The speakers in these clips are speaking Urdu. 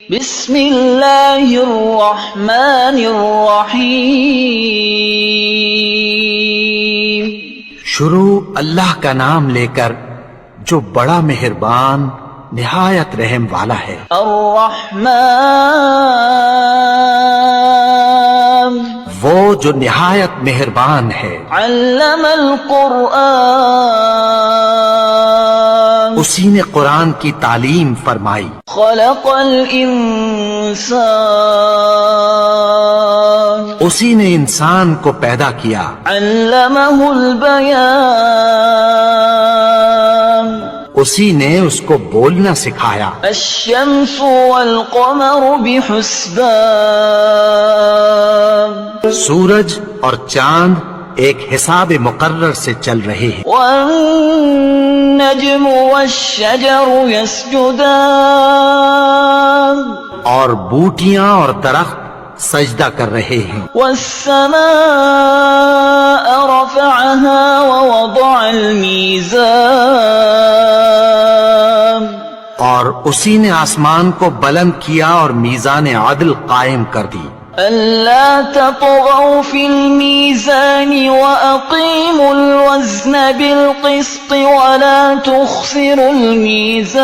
بسم اللہ الرحمن الرحیم۔ شروع اللہ کا نام لے کر جو بڑا مہربان نہایت رحم والا ہے۔ الرحمن وہ جو نہایت مہربان ہے۔ علم القرآن اسی نے قرآن کی تعلیم فرمائی۔ خلق الانسان اسی نے انسان کو پیدا کیا۔ علمہ البیان اسی نے اس کو بولنا سکھایا۔ الشمس والقمر بحسبان سورج اور چاند ایک حساب مقرر سے چل رہے ہیں۔ والنجم والشجر يسجدان اور بوٹیاں اور درخت سجدہ کر رہے ہیں۔ والسماء رفعها ووضع الميزان اور اسی نے آسمان کو بلند کیا اور میزان عدل قائم کر دی۔ ألا تطغوا في الميزان وأقيموا الوزن بالقسط ولا تخسروا الميزان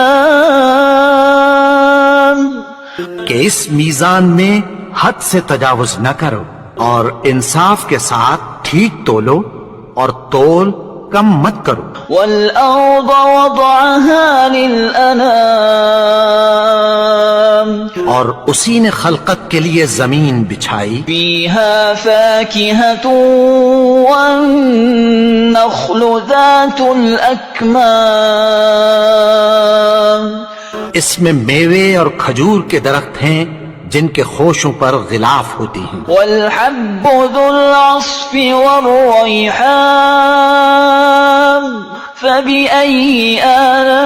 کہ اس میزان میں حد سے تجاوز نہ کرو اور انصاف کے ساتھ ٹھیک تولو اور تول کم مت کرو۔ والأرض وضعها للأنام اور اسی نے خلقت کے لیے زمین بچھائی۔ فيها فاكهة والنخل ذات الأكمام اس میں میوے اور کھجور کے درخت ہیں جن کے خوشوں پر غلاف ہوتی ہیں۔ والحب ذو العصف والريحان فبأي آلاء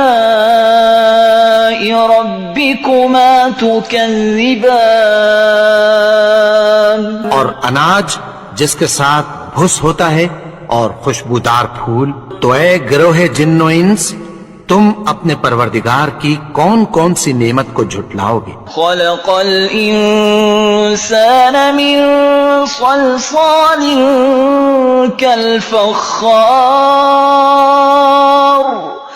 ربكما تكذبان اور اناج جس کے ساتھ بھس ہوتا ہے اور خوشبودار پھول۔ تو اے گروہ جن و انس، تم اپنے پروردگار کی کون کون سی نعمت کو جھٹلاؤ گے؟ خلق الإنسان من صلصال كالفخار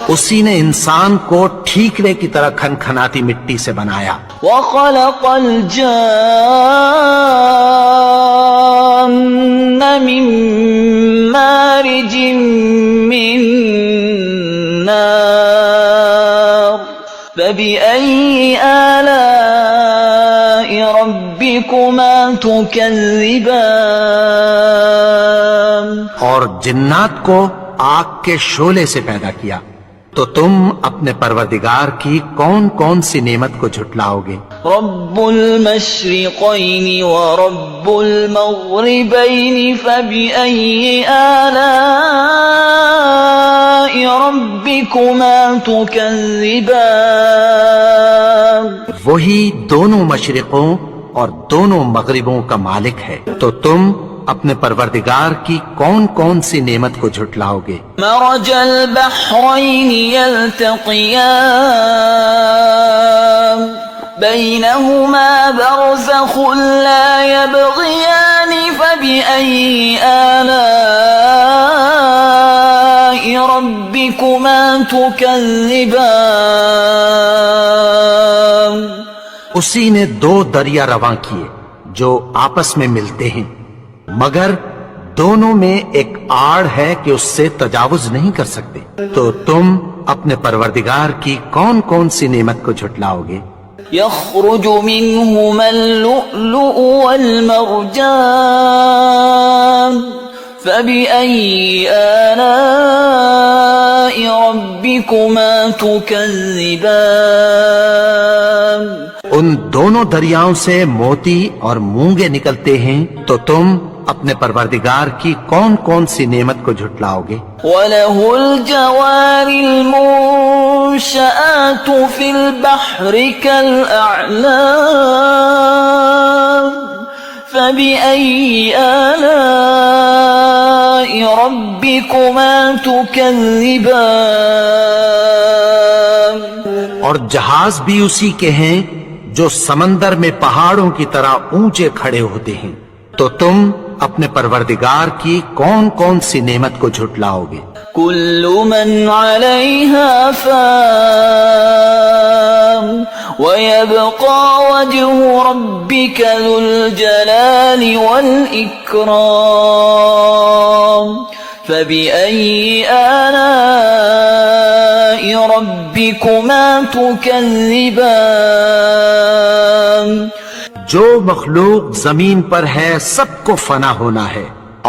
اسی نے انسان کو ٹھیکرے کی طرح کھنکھناتی مٹی سے بنایا۔ وخلق الجان من مارج من نار فبأي آلاء ربكما تكذبان اور جنات کو آگ کے شعلے سے پیدا کیا، تو تم اپنے پروردگار کی کون کون سی نعمت کو جھٹلاؤ گے؟ رب المشرقين ورب المغربين فبأي آلاء ربكما تكذبان وہی دونوں مشرقوں اور دونوں مغربوں کا مالک ہے، تو تم اپنے پروردگار کی کون کون سی نعمت کو جھٹلاؤ گے؟ مرج البحرين يلتقيان بينهما برزخ لا يبغيان فبأي آلاء ربكما تكذبان اسی نے دو دریا رواں کیے جو آپس میں ملتے ہیں، مگر دونوں میں ایک آڑ ہے کہ اس سے تجاوز نہیں کر سکتے، تو تم اپنے پروردگار کی کون کون سی نعمت کو جھٹلاؤ گے؟ يخرج منهما اللؤلؤ والمرجان فبأي آلاء ربكما تكذبان ان دونوں دریاؤں سے موتی اور مونگے نکلتے ہیں، تو تم اپنے پروردگار کی کون کون سی نعمت کو جھٹلاؤ گے؟ وَلَهُ الْجَوَارِ الْمُنشَآتُ فِي الْبَحْرِ كَالْأَعْلَامِ فَبِأَيِّ آلَاءِ رَبِّكُمَا تُكَذِّبَانِ اور جہاز بھی اسی کے ہیں جو سمندر میں پہاڑوں کی طرح اونچے کھڑے ہوتے ہیں، تو تم اپنے پروردگار کی کون کون سی نعمت کو جھٹلاؤ گے؟ كل من عليها فان ويبقى وجه ربك ذو الجلال والإكرام فبأي آلاء ربكما تكذبان؟ جو مخلوق زمین پر ہے سب کو فنا ہونا ہے،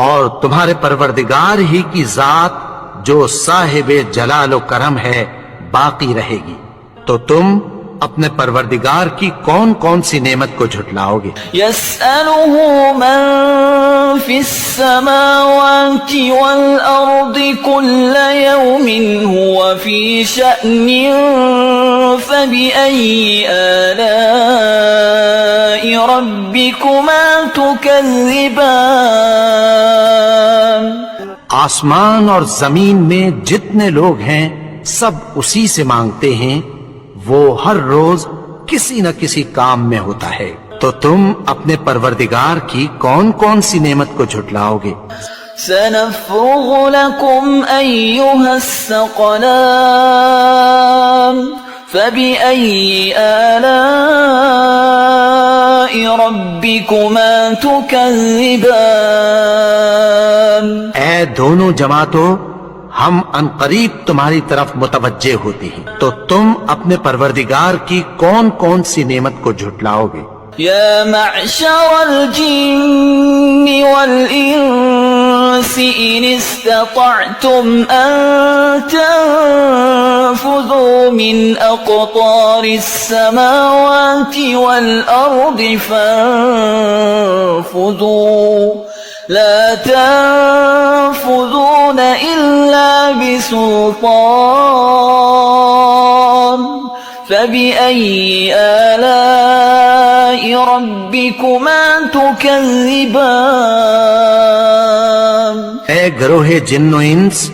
اور تمہارے پروردگار ہی کی ذات جو صاحب جلال و کرم ہے باقی رہے گی، تو تم اپنے پروردگار کی کون کون سی نعمت کو جھٹلاؤ گے؟ يسأله من في السماوات والأرض كل يوم هو في شأن فبأي آلاء ربكما تكذبان؟ آسمان اور زمین میں جتنے لوگ ہیں سب اسی سے مانگتے ہیں، وہ ہر روز کسی نہ کسی کام میں ہوتا ہے، تو تم اپنے پروردگار کی کون کون سی نعمت کو جھٹلاؤ گے؟ سنفرغ لكم أيها الثقلان فبأي آلاء ربكما تكذبان؟ اے دونوں جماعتوں، ہم عنقریب تمہاری طرف متوجہ ہوتے ہیں، تو تم اپنے پروردگار کی کون کون سی نعمت کو جھٹلاؤ گے؟ يا معشر الجن والإنس إن استطعتم أن تنفذوا من أقطار السماوات والأرض فانفذوا لا تنفذون إلا بسلطان فبأي آلاء ربكما تكذبان؟ اے گروہ جن و انس،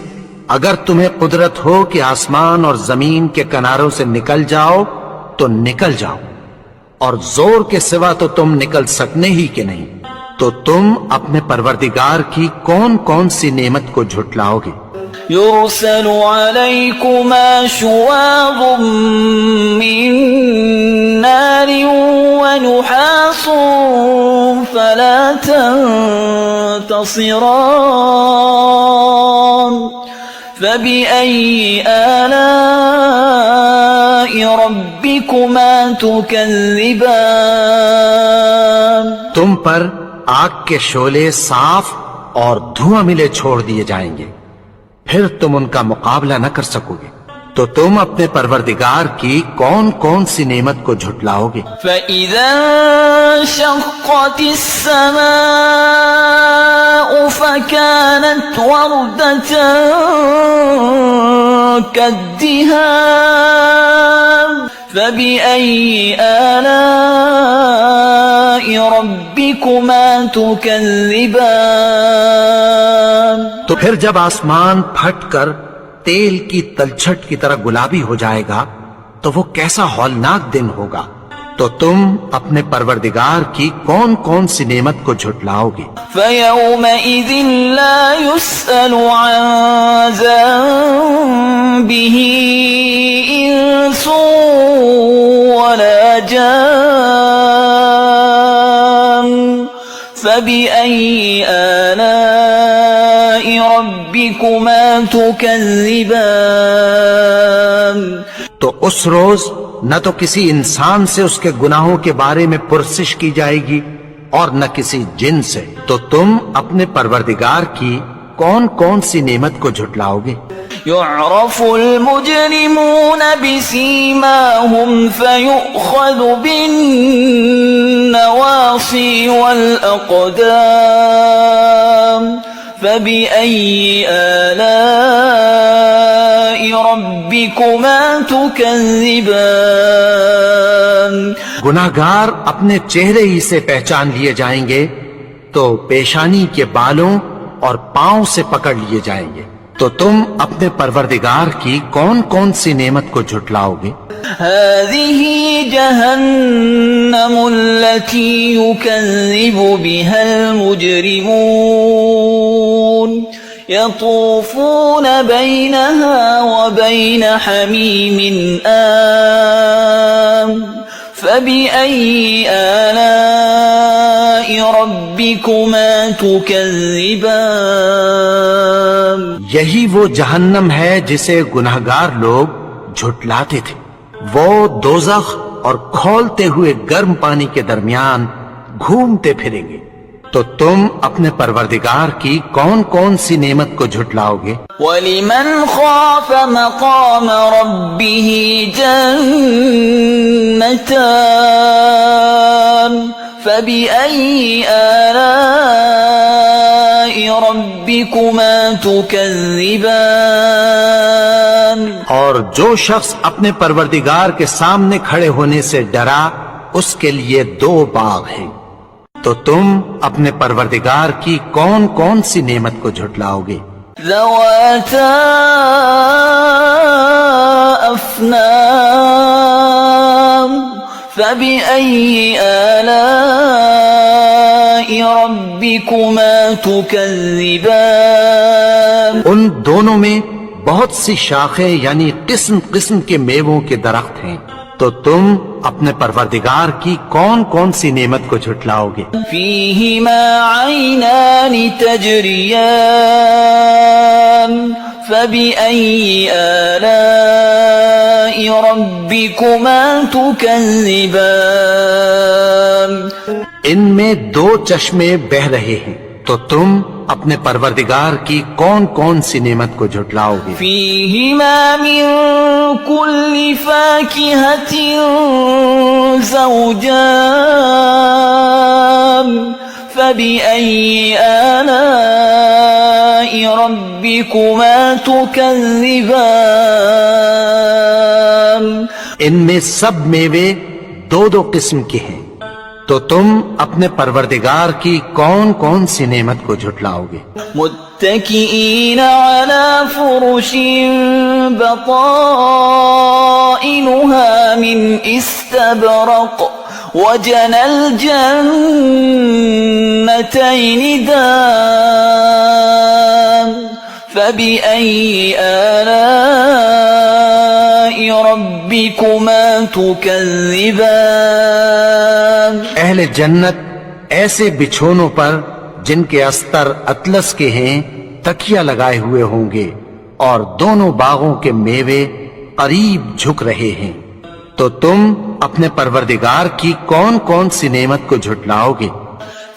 اگر تمہیں قدرت ہو کہ آسمان اور زمین کے کناروں سے نکل جاؤ تو نکل جاؤ، اور زور کے سوا تو تم نکل سکنے ہی کہ نہیں، تو تم اپنے پروردگار کی کون کون سی نعمت کو جھٹلاؤ گے؟ يرسل عليكما شواظ من نار ونحاس فلا تنتصران فبأي آلاء ربكما تكذبان؟ تم پر آگ کے شعلے صاف اور دھواں ملے چھوڑ دیے جائیں گے، پھر تم ان کا مقابلہ نہ کر سکو گے، تو تم اپنے پروردگار کی کون کون سی نعمت کو جھٹلاؤ گے؟ فَإِذَا انشَقَّتِ السَّمَاءُ فَكَانَتْ وَرْدَةً كَالدِّهَانِ فَبِأَيِّ آلَاءِ رَبِّكُمَا تُكَذِّبَانِ؟ تو پھر جب آسمان پھٹ کر تیل کی تلچھٹ کی طرح گلابی ہو جائے گا تو وہ کیسا ہولناک دن ہوگا، تو تم اپنے پروردگار کی کون کون سی نعمت کو جھٹلاؤ گے؟ فَيَوْمَئِذٍ لَا يُسْأَلُ عَنْ ذَنبِهِ إِنسٌ وَلَا جَانٌ فَبِأَيِّ آلَاءِ رَبِّكُمَا تُكَذِّبَانِ؟ تو اس روز نہ تو کسی انسان سے اس کے گناہوں کے بارے میں پرسش کی جائے گی اور نہ کسی جن سے، تو تم اپنے پروردگار کی کون کون سی نعمت کو جھٹلاؤ گے؟ يعرف المجرمون بسيماهم فيؤخذ بالنواصي والأقدام فبأي آلاء ربكما تكذبان؟ گناہگار اپنے چہرے ہی سے پہچان لیے جائیں گے، تو پیشانی کے بالوں اور پاؤں سے پکڑ لیے جائیں گے، تو تم اپنے پروردگار کی کون کون سی نعمت کو جھٹلاؤ گے؟ هذه جهنم التي يكذب بها المجرمون يطوفون بينها وبين حميم آن فبأي آلاء ربكما تكذبان یہی وہ جہنم ہے جسے گنہگار لوگ جھٹلاتے تھے. وہ دوزخ اور کھولتے ہوئے گرم پانی کے درمیان گھومتے پھریں گے. تو تم اپنے پروردگار کی کون کون سی نعمت کو جھٹلاؤ گے؟ وَلِمَنْ خَافَ مَقَامَ رَبِّهِ جَنَّتَانِ فَبِأَيِّ آلَاءِ رَبِّكُمَا تُكَذِّبَانِ. اور جو شخص اپنے پروردگار کے سامنے کھڑے ہونے سے ڈرا اس کے لیے 2 باغ ہیں. تو تم اپنے پروردگار کی کون کون سی نعمت کو جھٹلاؤ گے؟ ذواتا افنان فبأي آلاء ربكما تكذبان. ان دونوں میں بہت سی شاخیں یعنی قسم قسم کے میووں کے درخت ہیں. تو تم اپنے پروردگار کی کون کون سی نعمت کو جھٹلاؤ گے؟ فیہما عینان تجریان فبأي آلاء ربكما تكذبان. ان میں 2 چشمے بہ رہے ہیں. تو تم اپنے پروردگار کی کون کون سی نعمت کو جھٹلاؤ گے؟ فیہما من کل فاکہۃ زوجان فبأي آلاء ربكما تكذبان. ان میں سب میوے 2 قسم کے ہیں. تو تم اپنے پروردگار کی کون کون سی نعمت کو جھٹلاؤ گے؟ متکئین علی فرش بطائنها من استبرق وجنى الجنتين دان فبأي آلاء ربكما تكذبان. اہل جنت ایسے بچھونوں پر جن کے استر اطلس کے ہیں تکیہ لگائے ہوئے ہوں گے اور دونوں باغوں کے میوے قریب جھک رہے ہیں. تو تم اپنے پروردگار کی کون کون سی نعمت کو جھٹلاؤ گے؟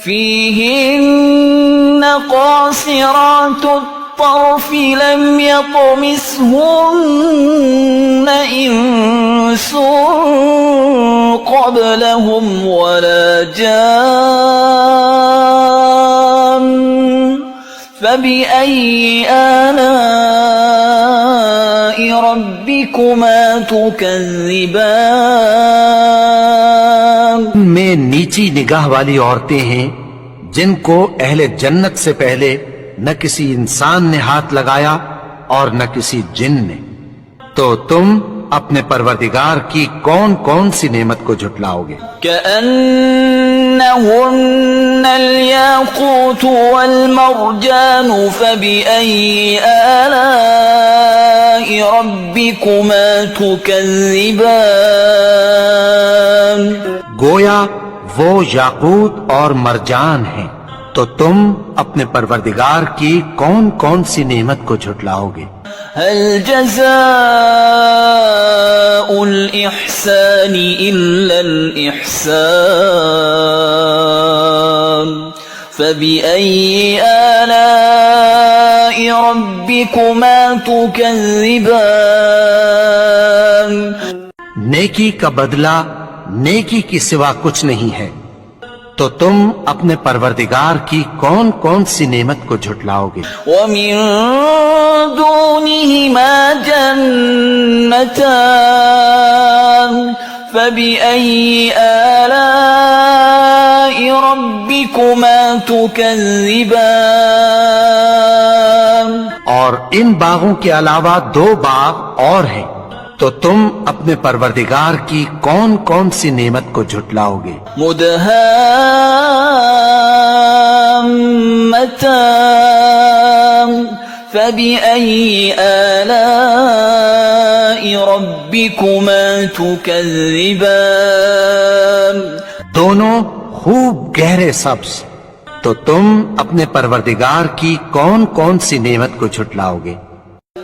فیہن قاصرات الطرف لم يطمثهن انس قبلهم ولا جان فبأي آلاء ربكما تكذبان. میں نیچی نگاہ والی عورتیں ہیں جن کو اہل جنت سے پہلے نہ کسی انسان نے ہاتھ لگایا اور نہ کسی جن نے. تو تم اپنے پروردگار کی کون کون سی نعمت کو جھٹلاؤ گے؟ كأنهن الياقوت والمرجان فبأي آلاء ربكما تكذبان. گویا وہ یاقوت اور مرجان ہیں. تو تم اپنے پروردگار کی کون کون سی نعمت کو جھٹلاؤ گے؟ هل جزاء الإحسان إلا الإحسان فبأي آلاء ربكما تكذبان. نیکی کا بدلہ نیکی کی سوا کچھ نہیں ہے. تو تم اپنے پروردگار کی کون کون سی نعمت کو جھٹلاؤ گے؟ وَمِن دُونِهِمَا جَنَّتَانِ فَبِأَيِّ آلَاءِ رَبِّكُمَا تُكَذِّبَانِ. اور ان باغوں کے علاوہ 2 باغ اور ہیں. تو تو تم اپنے پروردگار کی کون کون سی نعمت کو جھٹلاؤ گے؟ مدهامتان فبأي آلاء ربكما تكذبان دونوں خوب گہرے سبز، تو تم اپنے پروردگار کی کون کون سی نعمت کو جھٹلاؤ گے؟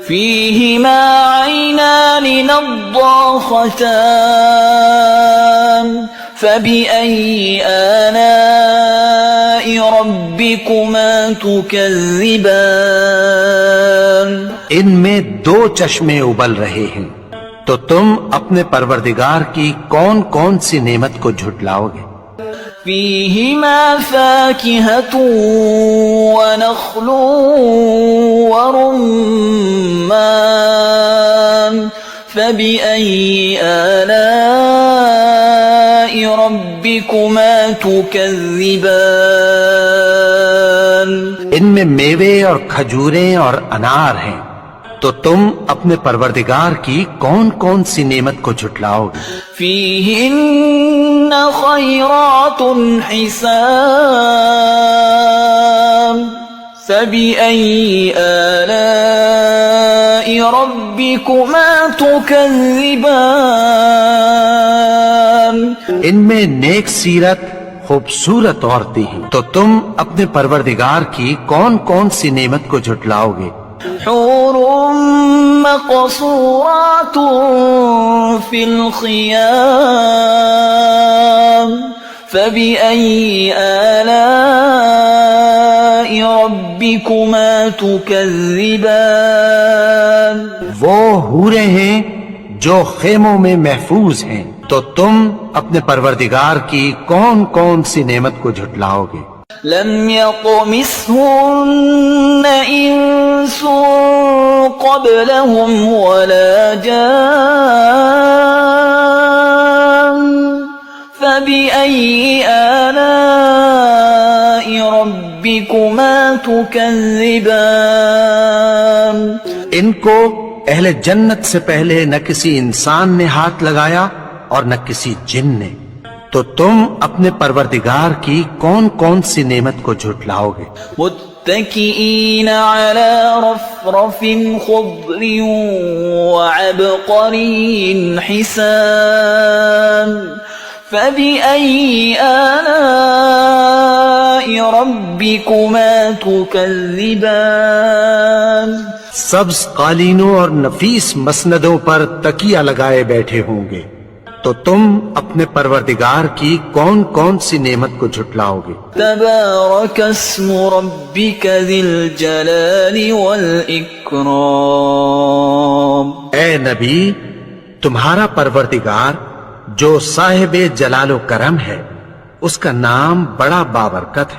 فيهما عينان نضاختان فبأي آلاء ربكما تكذبان ان میں دو چشمے ابل رہے ہیں، تو تم اپنے پروردگار کی کون کون سی نعمت کو جھٹلاؤ گے؟ فيهما فاكهة ونخل ورمان فبأي آلاء ربكما تكذبان ان میں میوے اور کھجوریں اور انار ہیں، تو تم اپنے پروردگار کی کون کون سی نعمت کو جھٹلاؤ گے؟ فيهن خيرات حسان فبأي آلاء ربكما تكذبان ان میں نیک سیرت خوبصورت عورتیں ہیں، تو تم اپنے پروردگار کی کون کون سی نعمت کو جھٹلاؤ گے؟ حور مقصورات في الخيام فبأي آلاء ربكما تكذبان وہ حوریں ہیں جو خیموں میں محفوظ ہیں، تو تم اپنے پروردگار کی کون کون سی نعمت کو جھٹلاؤ گے؟ لم يطمثهن إنس قبلهم ولا جان فبأي آلاء ربكما تكذبان ان کو اہل جنت سے پہلے نہ کسی انسان نے ہاتھ لگایا اور نہ کسی جن نے، تو تم اپنے پروردگار کی کون کون سی نعمت کو جھٹلاؤ گے؟ متكئين على رفرف خضر وعبقري حسان فبأي آلاء ربكما تكذبان سبز قالینوں اور نفیس مسندوں پر تکیہ لگائے بیٹھے ہوں گے، تو تم اپنے پروردگار کی کون کون سی نعمت کو جھٹلاؤ گے؟ تبارك اسم ربك ذي الجلال والإكرام اے نبی، تمہارا پروردگار جو صاحب جلال و کرم ہے، اس کا نام بڑا بابرکت ہے۔